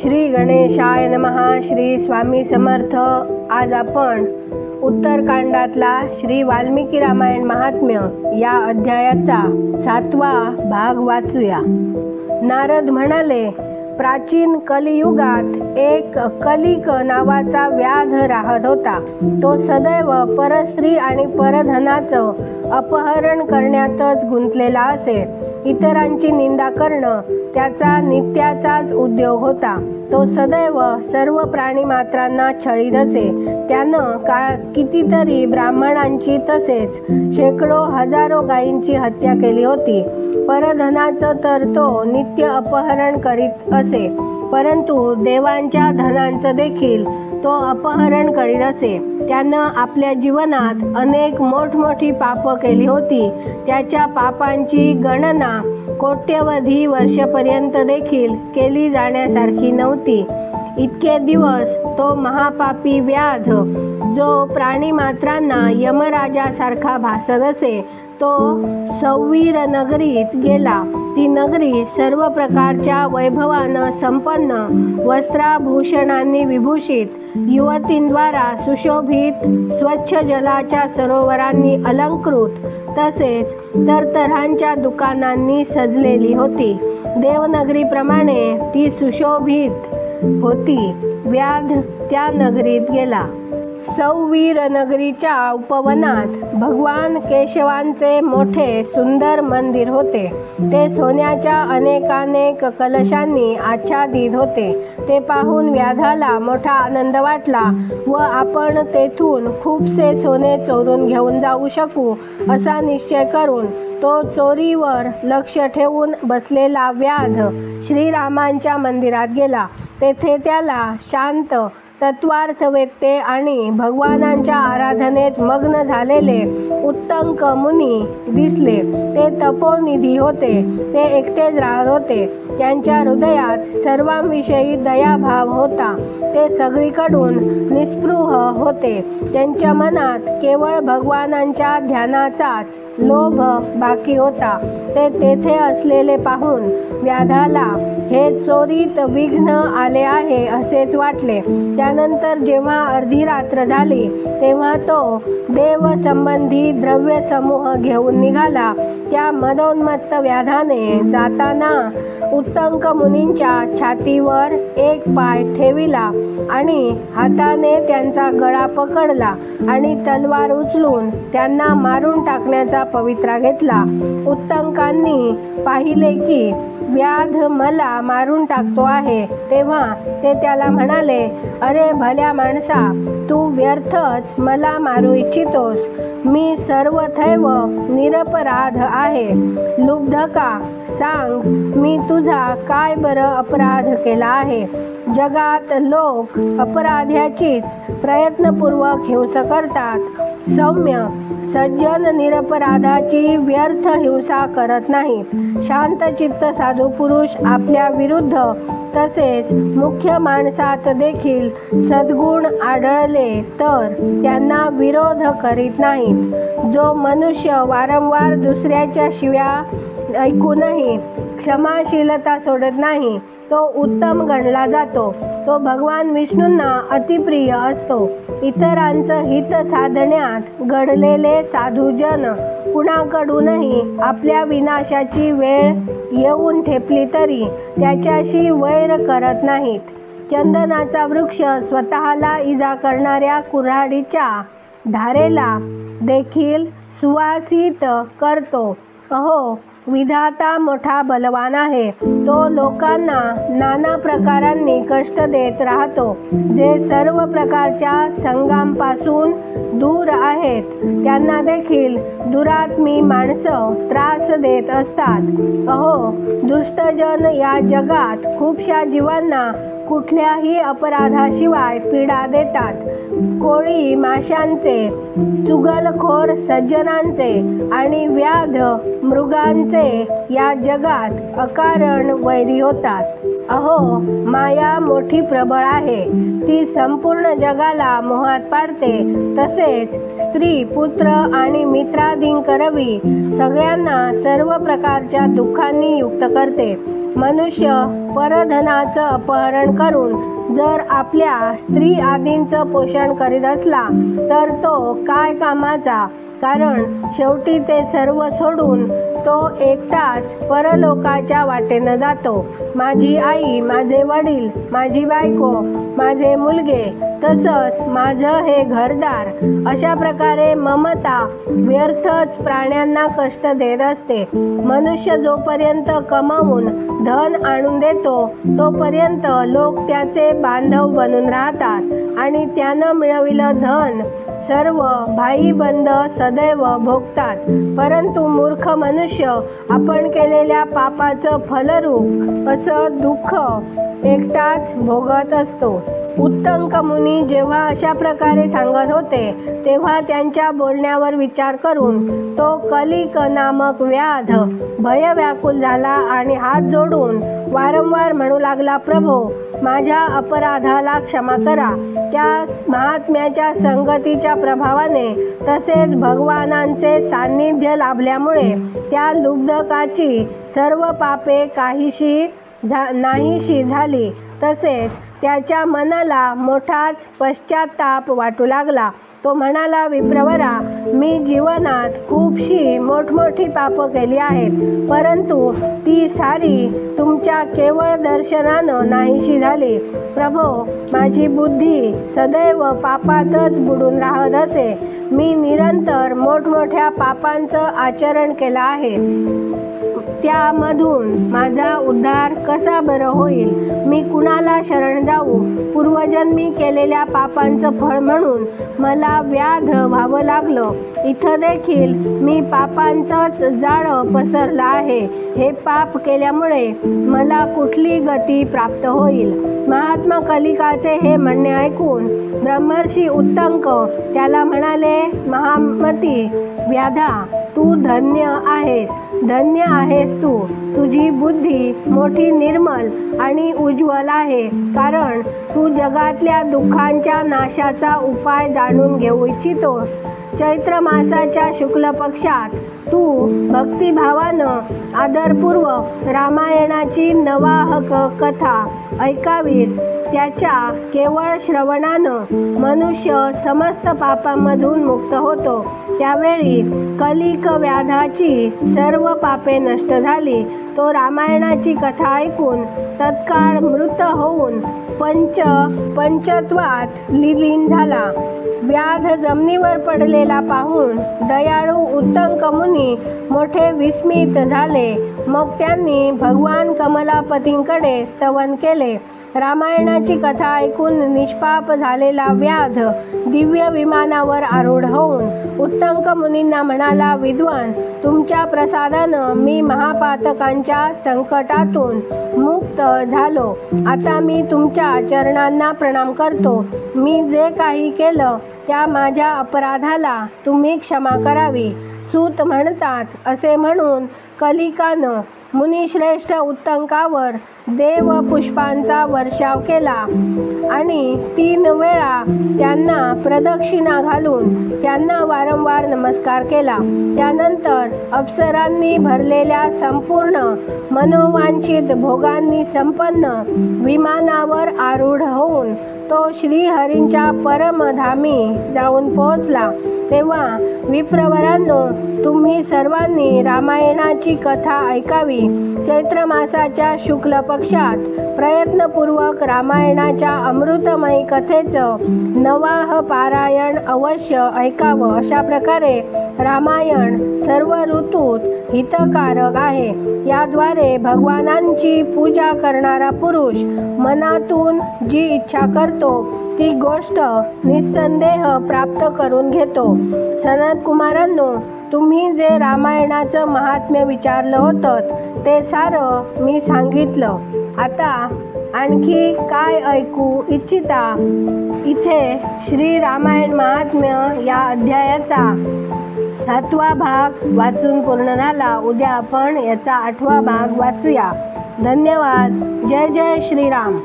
श्री गणेशाय नमः. श्री स्वामी समर्थ. आज आपण उत्तरकांडातला श्री वाल्मिकी रामायण महात्म्य या अध्यायाचा 7वा भाग वाचूया. नारद म्हणाले, प्राचीन कलियुगात एक कलिक नावाचा व्याध राहत होता. तो सदैव परस्त्री आणि परधनाचं अपहरण करण्यातच गुंतलेला असे. इतरांची निंदा करणं त्याचा नित्याचाच उद्योग होता. तो सदैव सर्व प्राणीमात्रांना छळीत असे. त्यानं कितीतरी ब्राह्मणांची तसेच शेकडो हजारो गायींची हत्या केली होती. परधनाचं तर तो नित्य अपहरण करीत असे, परंतु देवांच्या धनांचं देखील तो अपहरण करीत असे. त्यानं आपल्या जीवनात अनेक मोठमोठी पापं केली होती. त्याच्या पापांची गणना कोट्यवधी वर्षपर्यंत देखील केली जाण्यासारखी नव्हती. इतके दिवस तो महापापी व्याध, जो प्राणीमात्रांना यमराजासारखा भासत असे, तो सौवीर नगरीत गेला. ती नगरी सर्व प्रकारच्या वैभवानं संपन्न, वस्त्राभूषणांनी विभूषित, युवतींद्वारा सुशोभित, स्वच्छ जलाच्या सरोवरांनी अलंकृत, तसेच तऱ्हांच्या दुकानांनी सजलेली होती. देवनगरीप्रमाणे ती सुशोभित होती. व्याध त्या नगरीत गेला. सौवीर नगरीच्या उपवनात भगवान केशवांचे मोठे सुंदर मंदिर होते. ते सोन्याच्या अनेकानेक कलशांनी आच्छादित होते. ते पाहून व्याधाला मोठा आनंद वाटला व आपण तेथून खूपसे सोने चोरून घेऊन जाऊ शकू असा निश्चय करून तो चोरीवर लक्ष ठेवून बसलेला व्याध श्रीरामांच्या मंदिरात गेला. तेथे त्याला शांत, तत्वार्थवेत्ते आणि भगवानांच्या आराधनेत मग्न झालेले उत्तंक मुनी दिसले. ते तपोनिधी होते. ते एकटेच राहत होते. त्यांच्या हृदयात सर्वांविषयी दयाभाव होता. ते सगळीकडून निस्पृह होते. त्यांच्या मनात केवळ भगवानांच्या ध्यानाचाच लोभ बाकी होता. ते तेथे असलेले पाहून व्याधाला हे चोरीत विघ्न आले आहे असेच वाटले. त्यानंतर जेव्हा अर्धी रात्र झाली तेव्हा तो देवसंबंधी द्रव्य समूह घेऊन निघाला. त्या मदोन्मत्त व्याधाने जाताना उत्तंक मुनींच्या छातीवर एक पाय ठेविला आणि हाताने त्यांचा गळा पकडला आणि तलवार उचलून त्यांना मारून टाकण्याचा पवित्रा घेतला. उत्तंकांनी पाहिले की व्याध मला मारून टाकतो आहे. तेव्हा ते त्याला म्हणाले, अरे भल्या माणसा, तू व्यर्थच मला मारू इच्छितोस. मी सर्वथैव निरपराध आहे. लुब्धका, सांग, मी तुझा काय बरं अपराध केला आहे? जगात लोक अपराध्याचीच प्रयत्नपूर्वक हिंसा करतात. सौम्य सज्जन निरपराधाची व्यर्थ हिंसा करत नाहीत. शांतचित्त साधू पुरुष आपल्या विरुद्ध तसेच मुख्य माणसात देखील सद्गुण आढळले तर त्यांना विरोध करीत नाहीत. जो मनुष्य वारंवार दुसऱ्याच्या शिव्या ऐकूनही क्षमाशीलता सोडत नाही, तो उत्तम गणला जातो. तो भगवान विष्णूंना अतिप्रिय असतो. इतरांचं हित साधण्यात घडलेले साधुजन कुणाकडूनही आपल्या विनाशाची वेळ येऊन ठेपली तरी त्याच्याशी वैर करत नाहीत. चंदनाचा वृक्ष स्वतःला इजा करणाऱ्या कुऱ्हाडीच्या धारेला देखील सुवासित करतो. अहो, विधाता मोठा बलवान आहे. तो लोकांना नाना प्रकारांनी कष्ट देत राहतो. जे सर्व प्रकारच्या संगांपासून दूर आहेत त्यांना देखील दुरात्मी माणसं त्रास देत असतात. अहो, दुष्टजन या जगात खूपशा जीवांना कुठल्याही अपराधाशिवाय पीडा देतात. कोळी माशांचे, चुगलखोर सज्जनांचे आणि व्याध मृगांचे ते या जगात अकारण वैरी होतात. अहो, माया मोठी प्रबळ आहे, ती संपूर्ण जगाला मोहात पाडते. तसेच स्त्री, पुत्र आणि मित्रादिंकरवी सगळ्यांना सर्व प्रकारच्या दुःखांनी युक्त करते. मनुष्य परधनाचं अपहरण करून जर आपल्या स्त्री आदींचं पोषण करीत असला तर तो काय कामाचा? कारण शेवटी ते सर्व सोडून तो एकटाच परलोकाच्या वाटेनं जातो. माझी आई, माझे वडील, माझी बायको, माझे मुलगे, तसंच माझं हे घरदार, अशा प्रकारे ममता व्यर्थच प्राण्यांना कष्ट देत असते. मनुष्य जोपर्यंत कमावून धन आणून देतो तोपर्यंत लोक त्याचे बांधव बनून राहतात आणि त्यानं मिळविलं धन सर्व भाईबंद सदैव भोगतात. परंतु मूर्ख मनुष्य आपण केलेल्या पापाचं फलरूप असं दुःख एकटाच भोगत असतो. उत्तंक मुनी जेव्हा अशा प्रकारे सांगत होते तेव्हा त्यांच्या बोलण्यावर विचार करून तो कलिक नामक व्याध भयव्याकुल झाला आणि हात जोडून वारंवार म्हणू लागला, प्रभो, माझ्या अपराधाला क्षमा करा. त्या महात्म्याच्या संगतीच्या प्रभावाने तसेच भगवानांचे सान्निध्य लाभल्यामुळे त्या लुब्धकाची सर्व पापे नाहीशी झाली. तसेच त्याच्या मनाला मोठाच पश्चाताप वाटू लागला. तो म्हणाला, विप्रवरा, मी जीवनात खूपशी मोठमोठी पापं केली आहेत, परंतु ती सारी तुमच्या केवळ दर्शनानं नाहीशी झाली. प्रभो, माझी बुद्धी सदैव पापातच बुडून राहत असे. मी निरंतर मोठमोठ्या पापांचं आचरण केलं आहे. त्यामधून माझा उद्धार कसा बरं होईल? मी कुणाला शरण जाऊ? पूर्वजन्मी केलेल्या पापांचं फळ म्हणून मला व्याध व्हावं लागलं. इथं देखील मी पापांचंच जाळं पसरलं आहे. हे पाप केल्यामुळे मला कुठली गती प्राप्त होईल? महात्मा कलिकाचे हे म्हणणे ऐकून ब्रह्मर्षी उत्तंक त्याला म्हणाले, महामती व्याधा, तू धन्य आहेस, धन्य आहेस तू. तुझी बुद्धी मोठी निर्मल आणि उज्ज्वल आहे, कारण तू जगातल्या दुःखांच्या नाशाचा उपाय जाणून घेऊ इच्छितोस. चैत्र मासाच्या शुक्ल पक्षात तू भक्तिभावानं आदरपूर्वक रामायणाची नवाहक कथा ऐकावीस. त्याच्या केवळ श्रवणानं मनुष्य समस्त पापांमधून मुक्त होतो. त्यावेळी कलिक व्याधाची सर्व पापे नष्ट झाली. तो रामायणाची कथा ऐकून तत्काळ मृत होऊन पंचत्वात लीन झाला. व्याध जमिनीवर पडलेला पाहून दयाळू उत्तंक मुनी मोठे विस्मित झाले. मग त्यांनी भगवान कमलापतींकडे स्तवन केले. रामायणाची कथा ऐकून निष्पाप झालेला व्याध दिव्य विमानावर आरूढ होऊन उत्तंक मुनींना म्हणाला, विद्वान, तुमच्या प्रसादानं मी महापातकांच्या संकटातून मुक्त झालो. आता मी तुमच्या चरणांना प्रणाम करतो. मी जे काही केलं त्या माझ्या अपराधाला तुम्ही क्षमा करावी. सूत म्हणतात असे म्हणून कलिकानं मुनिश्रेष्ठ उत्तंकावर देव पुष्पांचा वर्षाव केला आणि 3 वेळा त्यांना प्रदक्षिणा घालून त्यांना वारंवार नमस्कार केला. त्यानंतर अप्सरांनी भरलेल्या संपूर्ण मनोवांछित भोगांनी संपन्न विमानावर आरूढ होऊन तो श्रीहरींच्या परमधामी जाऊन पोहोचला. तेव्हा विप्रवरांनो, तुम्ही सर्वांनी रामायणाची कथा ऐकावी. चैत्र मासाच्या शुक्ल पक्षात प्रयत्नपूर्वक रामायणाच्या अमृतमयी कथेचं नवाह पारायण अवश्य ऐकावं. अशा प्रकारे रामायण सर्व ऋतूत हितकारक आहे. याद्वारे भगवानांची पूजा करणारा पुरुष मनातून जी इच्छा करतो ती गोष्ट निस्संदेह प्राप्त करून घेतो. सनत कुमारांनो, तुम्ही जे रामायणाचं महात्म्य विचारलं होतं ते सारं मी सांगितलं. आता आणखी काय ऐकू इच्छिता? इथे श्री रामायण महात्म्य या अध्यायाचा 7वा भाग वाचून पूर्ण झाला. उद्या आपण याचा 8वा भाग वाचूया. धन्यवाद. जय जय श्रीराम.